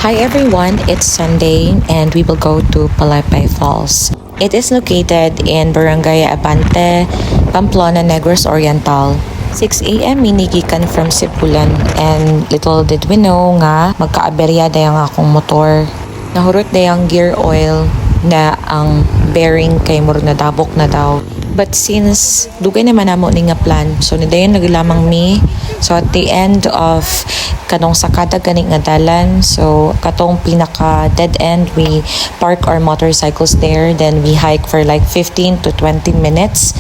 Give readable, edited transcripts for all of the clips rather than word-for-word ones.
Hi everyone, it's Sunday and we will go to Palaypay Falls. It is located in Barangay Abante, Pamplona, Negros Oriental. 6 a.m. minigikan from Sipulan and little did we know nga magkaaberya dayang akong motor. Nahurot dayang gear oil na ang bearing kay murag nadabok na daw. But since dugay naman namo ni nga plan, so nidayon naglamang mi. So at the end of kanong sakada gani nga dalan, so katong pinaka dead end, we park our motorcycles there, then we hike for like 15 to 20 minutes.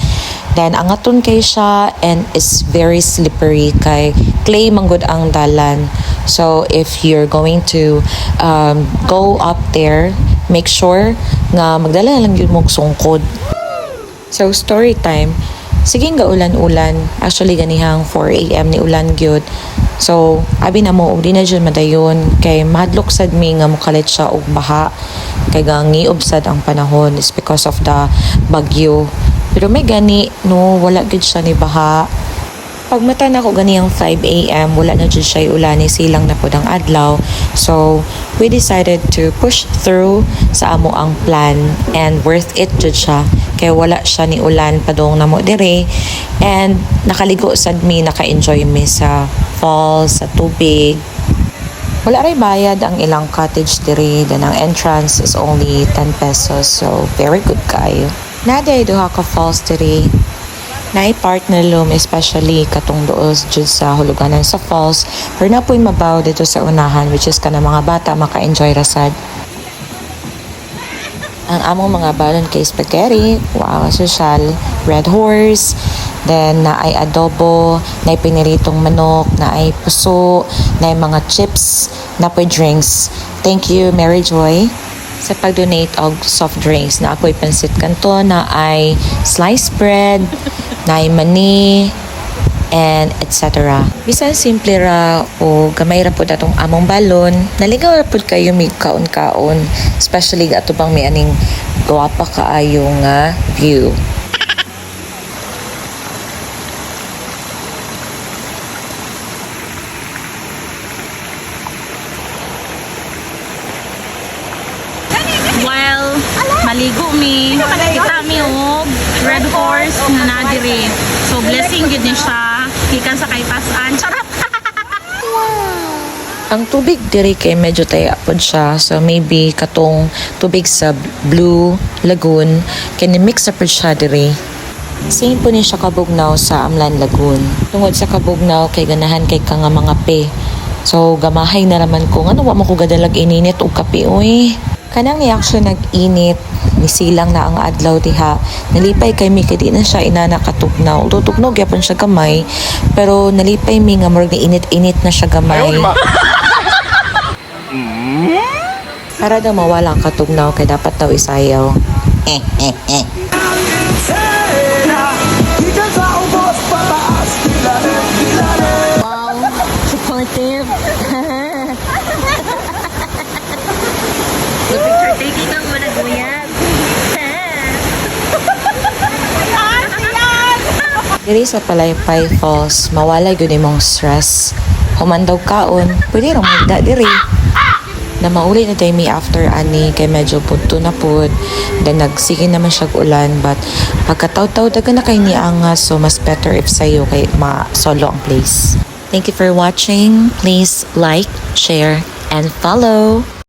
Then angaton kay siya and it's very slippery kay clay manggod ang dalan. So if you're going to go up there, make sure nga magdala lang yun mong sungkod. So story time, sige nga ulan-ulan, actually ganihang 4 a.m. ni ulan gyud. So abi na mo di na dyan madayon kay mahadlok sad mi nga mukalit siya og baha kay gangiob sad ang panahon is because of the bagyo. Pero may gani no, wala gid siya ni baha. Pagmata na ko ganiyang 5 a.m. wala na dyan siya ulani, silang na pod ang adlaw. So we decided to push through sa amo ang plan and worth it jud siya kay wala siya ni ulan padong namo dire and nakaligo sad mi, naka-enjoy mi sa falls, sa tubig. Wala ray bayad ang ilang cottage dire, then ang entrance is only 10 pesos, so very good kayo. Naday duha ka falls dire. Naay partner room, especially katong doos jud sa huluganan sa falls. Pero na po'y mabaw dito sa unahan, which is kana mga bata maka-enjoy rasad. Ang among mga balon kay spaghetti, wow, social, red horse, then naay adobo, naay piniritong manok, naay puso, naay mga chips, napoy drinks. Thank you, Mary Joy, sa pag-donate og soft drinks. Na ako'y pansit kanton, na ay sliced bread, na ay mani, and etc. Bisan simple ra o gamay ra pud atong among balon, naligaw ra pud kayo mi kaon-kaon, especially ato bang may aning gwapa kaayo nga view. While maligo mi, kita mi og red horse na nadiri. So blessing gid ni siya gikan sa kaypasan. Charot. Ang tubig diri kay medyo taya pod siya, so maybe katong tubig sa Blue Lagoon kini mix up siya diri. Same po ni siya kabugnaw sa Amlan Lagoon. Tungod sa kabugnaw kay ganahan kay ka nga mga pe. So gamahay na naman ko ano wa mo ko gadalag ininit og kape oy. Kanang reaction nag-init, nisilang na ang adlaw diha. Nalipay kay mi kay di na siya inana katugnaw. Tutugnog yapon siya gamay, pero nalipay mi nga murag init-init na siya gamay. Para daw mawala ang katugnaw kay dapat daw isayaw. Wow, supportive. The picture taking ng wala guyan. Diri sa Palaypay Falls, mawala gyud imong stress. Human daw kaon, pwede ra magda diri. Na mauli na tayo mi after ani kay medyo punto na pud, then nagsige naman siya ulan, but pagkataw-taw daga na kay ni angas, so mas better if sayo kay ma-solo ang place. Thank you for watching. Please like, share, and follow.